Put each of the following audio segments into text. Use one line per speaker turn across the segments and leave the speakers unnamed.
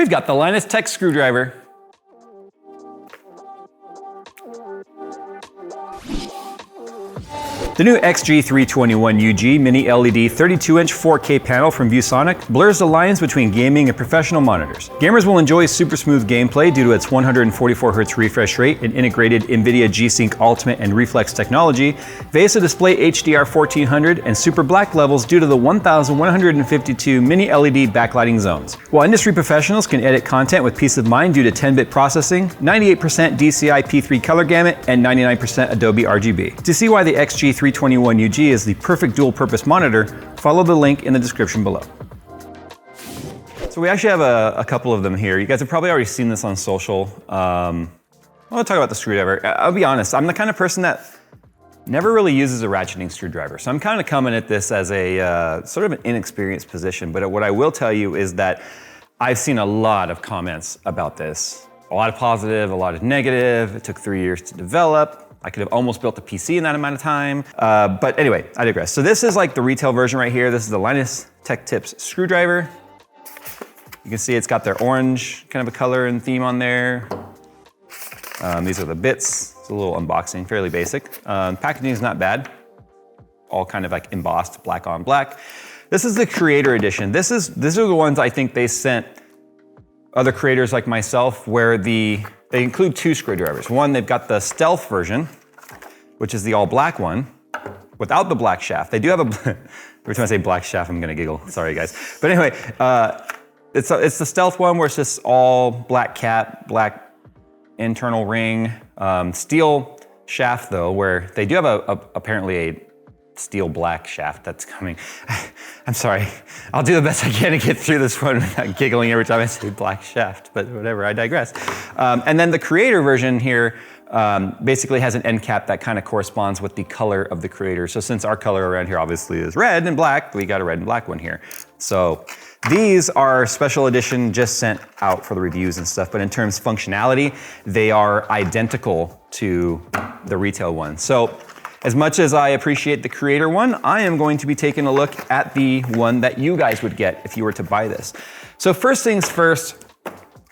we've got the LTT Screwdriver. The new XG321UG Mini LED 32-inch 4K panel from ViewSonic blurs the lines between gaming and professional monitors. Gamers will enjoy super smooth gameplay due to its 144Hz refresh rate and integrated NVIDIA G-Sync Ultimate and Reflex technology, VESA Display HDR 1400, and super black levels due to the 1152 Mini LED backlighting zones. While industry professionals can edit content with peace of mind due to 10-bit processing, 98% DCI P3 color gamut, and 99% Adobe RGB. To see why the XG321UG is the perfect dual-purpose monitor, follow the link in the description below. So we actually have a couple of them here. You guys have probably already seen this on social. I'll talk about the screwdriver. I'll be honest, I'm the kind of person that never really uses a ratcheting screwdriver. So I'm kind of coming at this as a sort of an inexperienced position. But what I will tell you is that I've seen a lot of comments about this. A lot of positive, a lot of negative. It took 3 years to develop. I could have almost built a PC in that amount of time. But anyway, I digress. So this is like the retail version right here. This is the LTT Tips screwdriver. You can see it's got their orange kind of a color and theme on there. These are the bits. It's a little unboxing, fairly basic. Packaging is not bad. All kind of like embossed black on black. This is the creator edition. These are the ones I think they sent other creators like myself where they include two screwdrivers. One, they've got the stealth version, which is the all black one, without the black shaft. They do have every time I say black shaft, I'm gonna giggle, sorry guys. But anyway, it's the stealth one where it's just all black cap, black internal ring, steel shaft though, where they do have apparently a steel black shaft that's coming. I'm sorry, I'll do the best I can to get through this one without giggling every time I say black shaft, but whatever, I digress. And then the creator version here basically has an end cap that kind of corresponds with the color of the creator. So since our color around here obviously is red and black, we got a red and black one here. So these are special edition, just sent out for the reviews and stuff, but in terms of functionality, they are identical to the retail one. So as much as I appreciate the creator one, I am going to be taking a look at the one that you guys would get if you were to buy this. So first things first,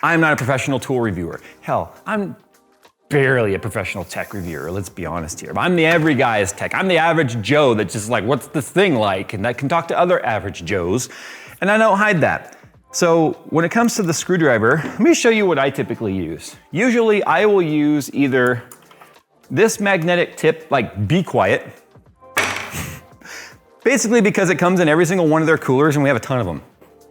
I'm not a professional tool reviewer. Hell, I'm barely a professional tech reviewer, let's be honest here. I'm the every guy's tech. I'm the average Joe that's just like, what's this thing like? And that can talk to other average Joes. And I don't hide that. So when it comes to the screwdriver, let me show you what I typically use. Usually I will use either this magnetic tip, like be quiet, basically because it comes in every single one of their coolers and we have a ton of them,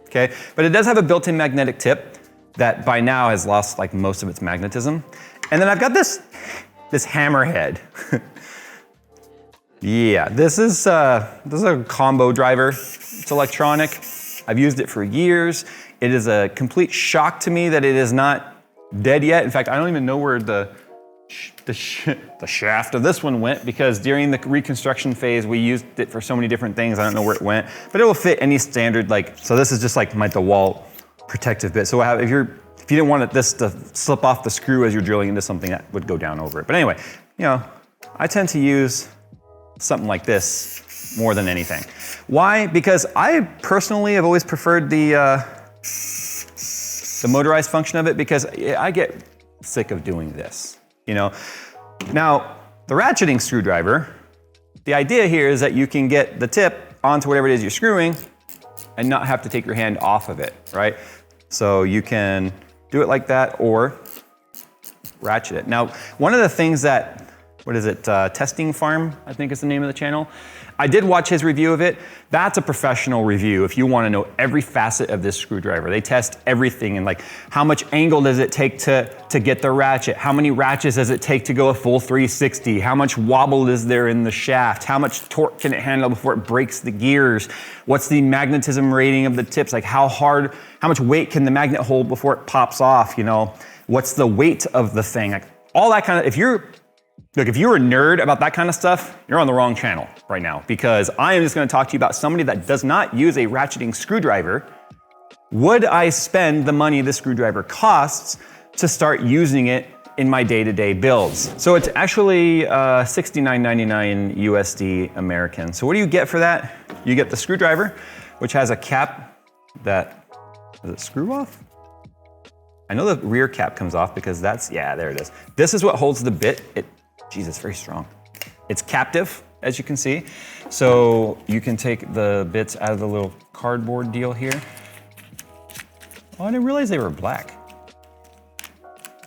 okay? But it does have a built-in magnetic tip that by now has lost like most of its magnetism. And then I've got this hammerhead. Yeah, this is a combo driver. It's electronic. I've used it for years. It is a complete shock to me that it is not dead yet. In fact, I don't even know where the shaft of this one went because during the reconstruction phase, we used it for so many different things. I don't know where it went, but it will fit any standard, like, so this is just like my DeWalt protective bit. So if you didn't want this to slip off the screw as you're drilling into something, that would go down over it. But anyway, you know, I tend to use something like this more than anything. Why? Because I personally have always preferred the motorized function of it because I get sick of doing this. You know, now the ratcheting screwdriver, the idea here is that you can get the tip onto whatever it is you're screwing and not have to take your hand off of it, right? So you can do it like that or ratchet it. Now, one of the things that, what is it, Testing Farm, I think is the name of the channel. I did watch his review of it. That's a professional review if you want to know every facet of this screwdriver. They test everything and like how much angle does it take to get the ratchet? How many ratchets does it take to go a full 360? How much wobble is there in the shaft? How much torque can it handle before it breaks the gears? What's the magnetism rating of the tips? Like how much weight can the magnet hold before it pops off? You know, what's the weight of the thing? Like all that kind of, if you're a nerd about that kind of stuff, you're on the wrong channel right now because I am just gonna talk to you about somebody that does not use a ratcheting screwdriver. Would I spend the money this screwdriver costs to start using it in my day-to-day builds? So it's actually $69.99 USD American. So what do you get for that? You get the screwdriver, which has a cap that, does it screw off? I know the rear cap comes off because that's, yeah, there it is. This is what holds the bit. Geez, it's very strong. It's captive, as you can see. So you can take the bits out of the little cardboard deal here. Oh, I didn't realize they were black.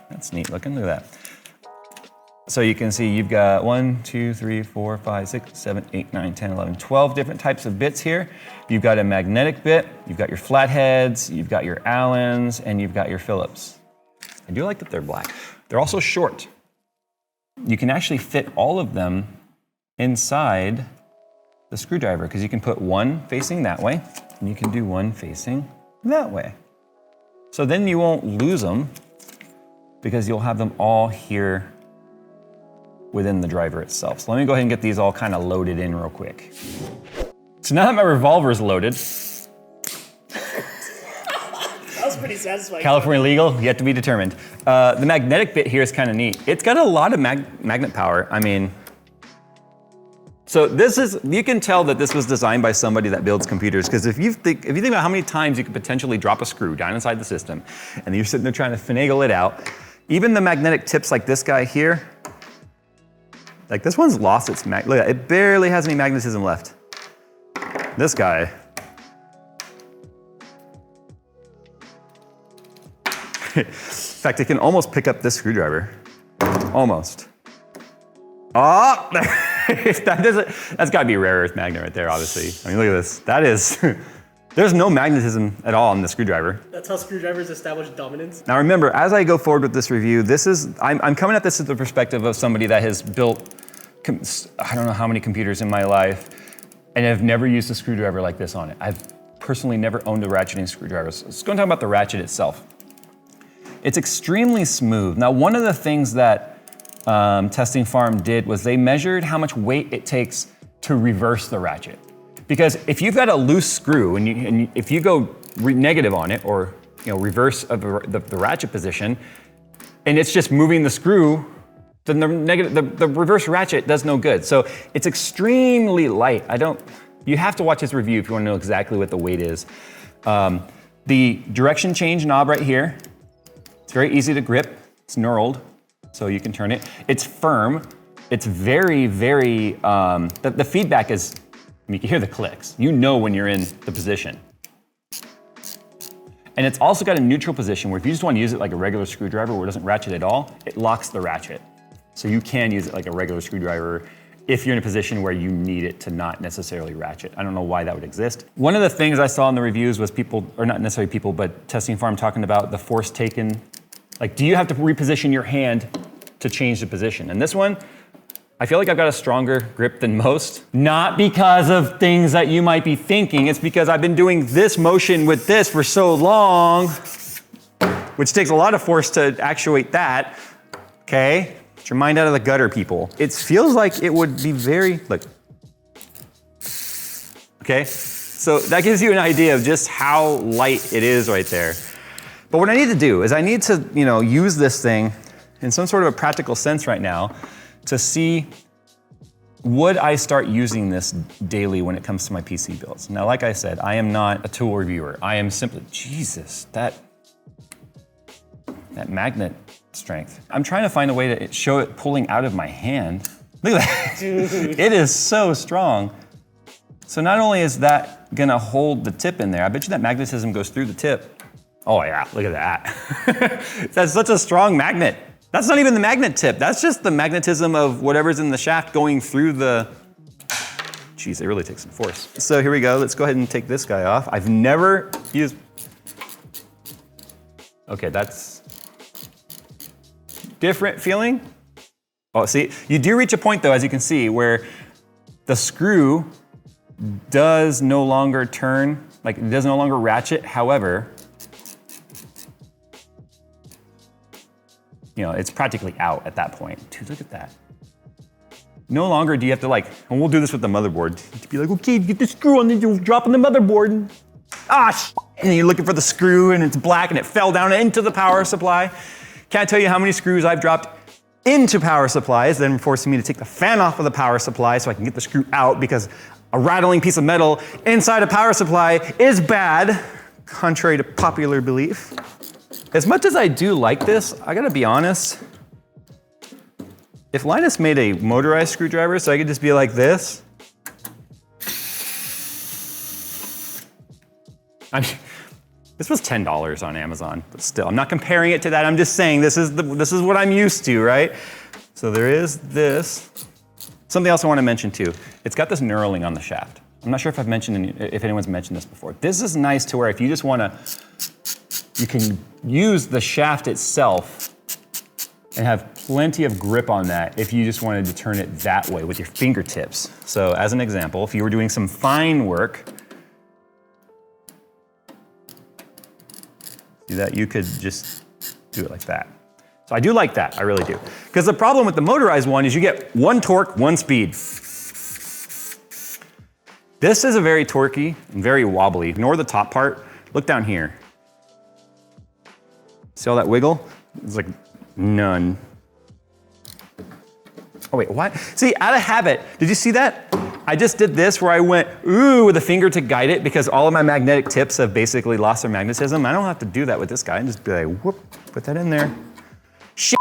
That's neat looking, look at that. So you can see you've got 1, 2, 3, 4, 5, 6, 7, 8, 9, 10, 11, 12 different types of bits here. You've got a magnetic bit, you've got your flatheads, you've got your Allens, and you've got your Phillips. I do like that they're black. They're also short. You can actually fit all of them inside the screwdriver because you can put one facing that way, and you can do one facing that way. So then you won't lose them because you'll have them all here within the driver itself. So let me go ahead and get these all kind of loaded in real quick. So now that my revolver is loaded.
That was pretty satisfying.
California legal, yet to be determined. The magnetic bit here is kind of neat. It's got a lot of magnet power. I mean, so this is, you can tell that this was designed by somebody that builds computers, because if you think about how many times you could potentially drop a screw down inside the system, and you're sitting there trying to finagle it out, even the magnetic tips like this guy here, like this one's lost its look at that, it barely has any magnetism left. This guy. In fact, it can almost pick up this screwdriver. Almost. Oh, if that doesn't, that's gotta be a rare earth magnet right there, obviously. I mean, look at this. That is, there's no magnetism at all on the screwdriver.
That's how screwdrivers establish dominance.
Now remember, as I go forward with this review, I'm coming at this from the perspective of somebody that has built, I don't know how many computers in my life, and I've never used a screwdriver like this on it. I've personally never owned a ratcheting screwdriver. So let's go and talk about the ratchet itself. It's extremely smooth. Now, one of the things that Testing Farm did was they measured how much weight it takes to reverse the ratchet. Because if you've got a loose screw and if you go negative on it, or reverse of the ratchet position, and it's just moving the screw, then the reverse ratchet does no good. So it's extremely light. You have to watch this review if you want to know exactly what the weight is. The direction change knob right here, it's very easy to grip. It's knurled, so you can turn it. It's firm. It's very, very, the feedback is, you can hear the clicks. You know when you're in the position. And it's also got a neutral position where if you just want to use it like a regular screwdriver where it doesn't ratchet at all, it locks the ratchet. So you can use it like a regular screwdriver if you're in a position where you need it to not necessarily ratchet. I don't know why that would exist. One of the things I saw in the reviews was people, or not necessarily people, but Testing Farm talking about the force taken. Like, do you have to reposition your hand to change the position? And this one, I feel like I've got a stronger grip than most. Not because of things that you might be thinking, it's because I've been doing this motion with this for so long, which takes a lot of force to actuate that, okay? Get your mind out of the gutter, people. It feels like it would be very, look. Okay, so that gives you an idea of just how light it is right there. But what I need to do is I need to, use this thing in some sort of a practical sense right now to see, would I start using this daily when it comes to my PC builds? Now, like I said, I am not a tool reviewer. I am simply, Jesus, that magnet strength. I'm trying to find a way to show it pulling out of my hand. Look at that. Dude. It is so strong. So not only is that gonna hold the tip in there, I bet you that magnetism goes through the tip. Oh yeah, look at that. That's such a strong magnet. That's not even the magnet tip. That's just the magnetism of whatever's in the shaft going through the, geez, it really takes some force. So here we go, let's go ahead and take this guy off. I've never used, okay, that's different feeling. Oh, see, you do reach a point though, as you can see, where the screw does no longer turn, like it does no longer ratchet. However, it's practically out at that point. Dude, look at that. No longer do you have to and we'll do this with the motherboard, to be like, okay, get the screw and then you drop on the motherboard. And then you're looking for the screw and it's black and it fell down into the power supply. Can't tell you how many screws I've dropped into power supplies, then forcing me to take the fan off of the power supply so I can get the screw out because a rattling piece of metal inside a power supply is bad, contrary to popular belief. As much as I do like this, I gotta be honest. If Linus made a motorized screwdriver so I could just be like this, I mean, this was $10 on Amazon, but still, I'm not comparing it to that. I'm just saying this is what I'm used to, right? So there is this. Something else I want to mention too. It's got this knurling on the shaft. I'm not sure if if anyone's mentioned this before. This is nice to where if you just want to, you can use the shaft itself and have plenty of grip on that if you just wanted to turn it that way with your fingertips. So as an example, if you were doing some fine work, see that you could just do it like that. So I do like that, I really do. Because the problem with the motorized one is you get one torque, one speed. This is a very torquey and very wobbly. Ignore the top part, look down here. See all that wiggle? It's like none. Oh wait, what? See, out of habit, did you see that? I just did this where I went, ooh, with a finger to guide it because all of my magnetic tips have basically lost their magnetism. I don't have to do that with this guy. I just be like, whoop, put that in there. Shit.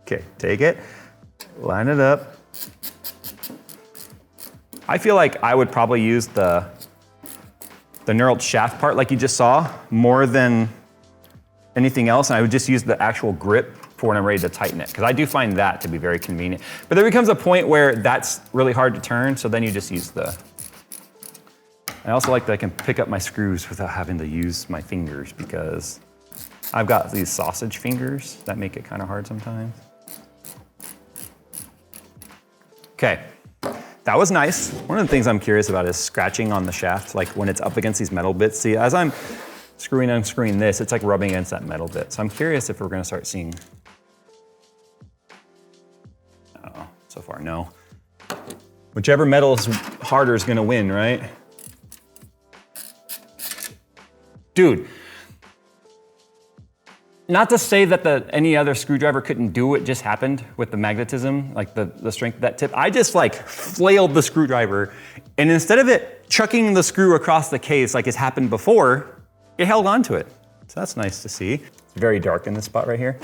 Okay, take it, line it up. I feel like I would probably use the knurled shaft part like you just saw more than anything else, and I would just use the actual grip for when I'm ready to tighten it, because I do find that to be very convenient. But there becomes a point where that's really hard to turn, so then you just use the... I also like that I can pick up my screws without having to use my fingers, because I've got these sausage fingers that make it kind of hard sometimes. Okay, that was nice. One of the things I'm curious about is scratching on the shaft, like when it's up against these metal bits. See, as I'm screwing and unscrewing this, it's like rubbing against that metal bit. So I'm curious if we're gonna start seeing... Oh, so far, no. Whichever metal is harder is gonna win, right? Dude, not to say that any other screwdriver couldn't do what just happened with the magnetism, like the strength of that tip. I just like flailed the screwdriver, and instead of it chucking the screw across the case like it's happened before, it held onto it. So that's nice to see. It's very dark in this spot right here.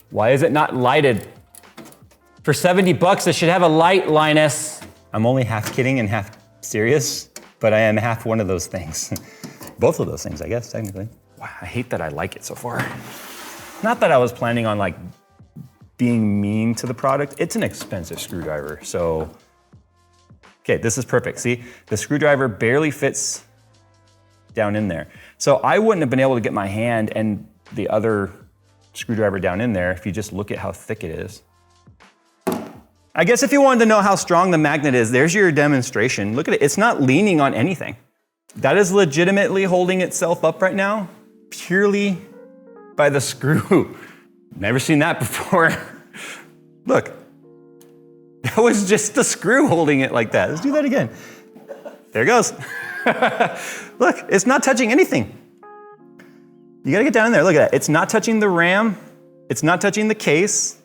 Why is it not lighted? For 70 bucks, it should have a light, Linus. I'm only half kidding and half serious, but I am half one of those things. Both of those things, I guess, technically. Wow, I hate that I like it so far. Not that I was planning on like being mean to the product. It's an expensive screwdriver, so. Okay, this is perfect. See, the screwdriver barely fits down in there. So I wouldn't have been able to get my hand and the other screwdriver down in there if you just look at how thick it is. I guess if you wanted to know how strong the magnet is, there's your demonstration. Look at it, it's not leaning on anything. That is legitimately holding itself up right now, purely by the screw. Never seen that before. Look, that was just the screw holding it like that. Let's do that again. There it goes. Look, it's not touching anything. You gotta get down in there, look at that. It's not touching the RAM, it's not touching the case.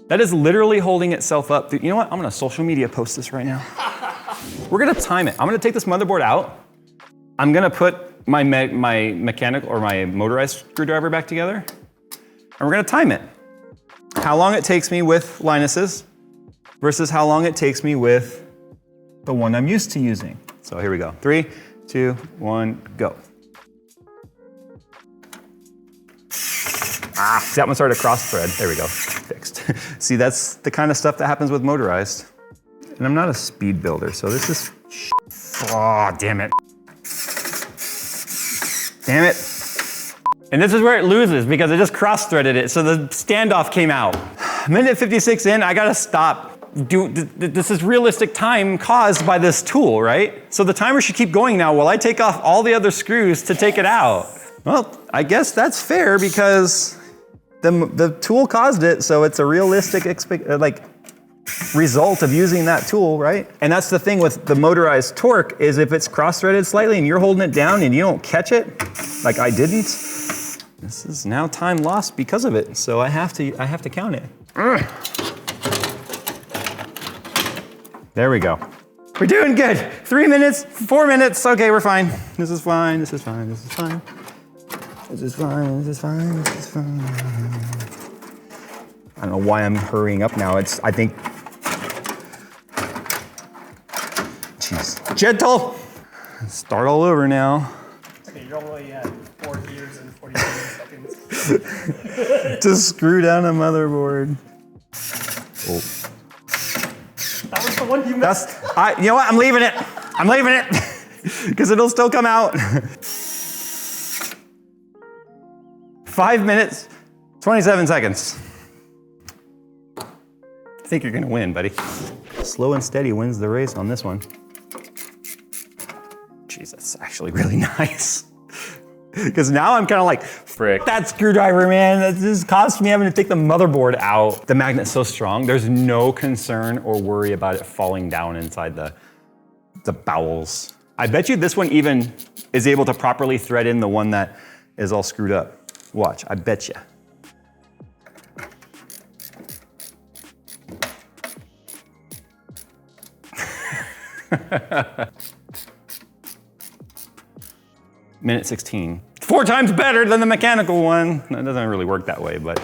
That is literally holding itself up. You know what, I'm gonna social media post this right now. We're gonna time it. I'm gonna take this motherboard out. I'm gonna put my mechanical or my motorized screwdriver back together, and we're gonna time it. How long it takes me with Linus's versus how long it takes me with the one I'm used to using. So here we go. 3, 2, 1, go. Ah, that one started to cross thread. There we go, fixed. See, that's the kind of stuff that happens with motorized. And I'm not a speed builder, so this is oh, damn it. Damn it. And this is where it loses because it just cross-threaded it, so the standoff came out. Minute 56 in, I gotta stop. This is realistic time caused by this tool, right? So the timer should keep going now while I take off all the other screws to take it out. Well, I guess that's fair because the tool caused it, so it's a realistic result of using that tool, right? And that's the thing with the motorized torque is if it's cross-threaded slightly and you're holding it down and you don't catch it, like I didn't, this is now time lost because of it. So I have to count it. There we go. We're doing good. 3 minutes, 4 minutes. Okay, we're fine. This is fine, this is fine, this is fine. This is fine, this is fine, this is fine. I don't know why I'm hurrying up now. I think, jeez. Gentle! Start all over now.
Okay, you're only at 4 years and 47 seconds.
To screw down a motherboard. Oh.
That was the one you missed.
You know what, I'm leaving it. I'm leaving it, because it'll still come out. 5 minutes, 27 seconds. I think you're gonna win, buddy. Slow and steady wins the race on this one. Jeez, that's actually really nice. Because now I'm kind of like, frick, that screwdriver, man, that just cost me having to take the motherboard out. The magnet's so strong, there's no concern or worry about it falling down inside the bowels. I bet you this one even is able to properly thread in the one that is all screwed up. Watch, I bet you. Minute 16. 4 times better than the mechanical one. That doesn't really work that way, but.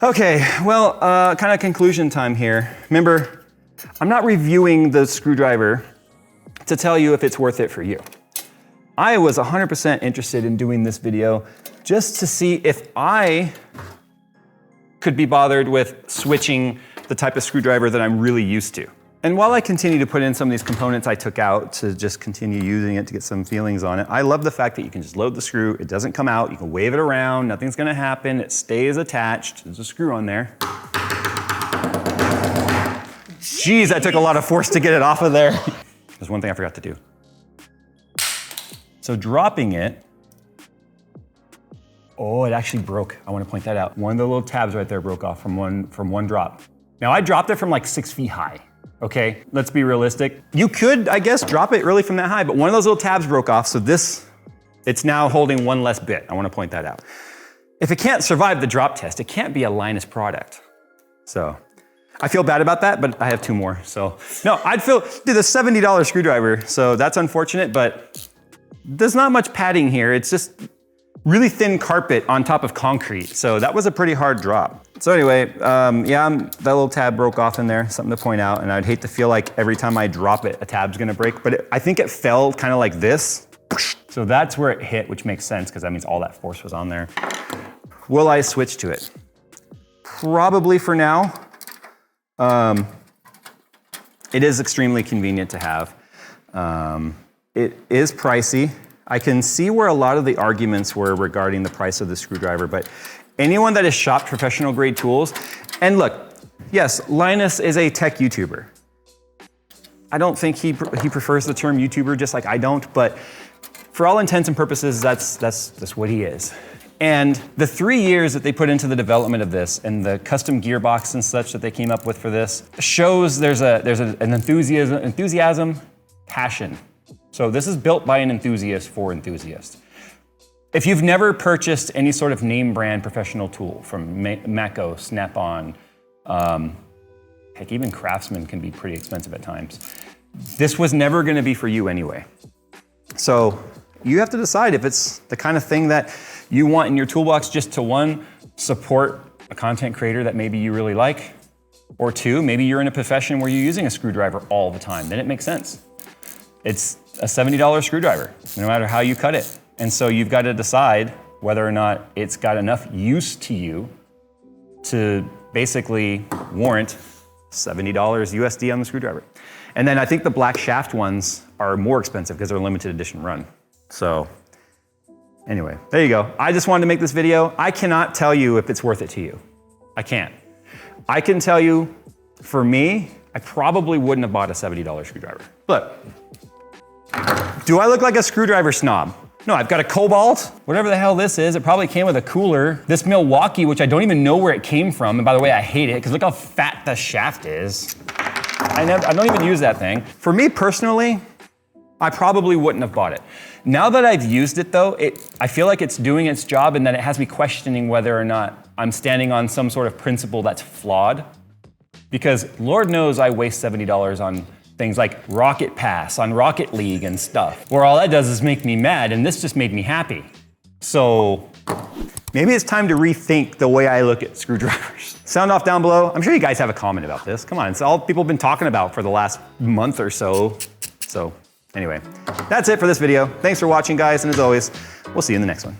Okay, well, kind of conclusion time here. Remember, I'm not reviewing the screwdriver to tell you if it's worth it for you. I was 100% interested in doing this video just to see if I could be bothered with switching the type of screwdriver that I'm really used to. And while I continue to put in some of these components I took out to just continue using it to get some feelings on it, I love the fact that you can just load the screw, it doesn't come out, you can wave it around, nothing's gonna happen, it stays attached, there's a screw on there. Jeez, that took a lot of force to get it off of there. There's one thing I forgot to do. So dropping it, oh, it actually broke. I want to point that out. One of the little tabs right there broke off from one drop. Now I dropped it from like 6 feet high. Okay, let's be realistic. You could, I guess, drop it really from that high, but one of those little tabs broke off, so it's now holding one less bit. I want to point that out. If it can't survive the drop test, it can't be a Linus product. So I feel bad about that, but I have 2 more. So no, dude, a $70 screwdriver, so that's unfortunate, but there's not much padding here. It's just really thin carpet on top of concrete. So that was a pretty hard drop. So anyway, yeah, that little tab broke off in there, something to point out. And I'd hate to feel like every time I drop it, a tab's gonna break, but I think it fell kind of like this. So that's where it hit, which makes sense because that means all that force was on there. Will I switch to it? Probably for now. It is extremely convenient to have. It is pricey. I can see where a lot of the arguments were regarding the price of the screwdriver, but anyone that has shopped professional grade tools, and look, yes, Linus is a tech YouTuber. I don't think he prefers the term YouTuber just like I don't, but for all intents and purposes, that's what he is. And the 3 years that they put into the development of this and the custom gearbox and such that they came up with for this shows there's an enthusiasm, passion. So this is built by an enthusiast for enthusiasts. If you've never purchased any sort of name brand professional tool from Mako, Snap-on, heck, even Craftsman can be pretty expensive at times. This was never gonna be for you anyway. So you have to decide if it's the kind of thing that you want in your toolbox just to 1, support a content creator that maybe you really like, or 2, maybe you're in a profession where you're using a screwdriver all the time, then it makes sense. It's a $70 screwdriver, no matter how you cut it. And so you've got to decide whether or not it's got enough use to you to basically warrant $70 USD on the screwdriver. And then I think the black shaft ones are more expensive because they're a limited edition run. So anyway, there you go. I just wanted to make this video. I cannot tell you if it's worth it to you. I can't. I can tell you, for me, I probably wouldn't have bought a $70 screwdriver. Look. Do I look like a screwdriver snob? No, I've got a Cobalt, whatever the hell this is. It probably came with a cooler. This Milwaukee, which I don't even know where it came from. And by the way, I hate it because look how fat the shaft is. I don't even use that thing. For me personally, I probably wouldn't have bought it. Now that I've used it though, I feel like it's doing its job and that it has me questioning whether or not I'm standing on some sort of principle that's flawed. Because Lord knows I waste $70 on things like Rocket Pass on Rocket League and stuff, where all that does is make me mad, and this just made me happy. So maybe it's time to rethink the way I look at screwdrivers. Sound off down below. I'm sure you guys have a comment about this. Come on, it's all people have been talking about for the last month or so. So anyway, that's it for this video. Thanks for watching, guys, and as always, we'll see you in the next one.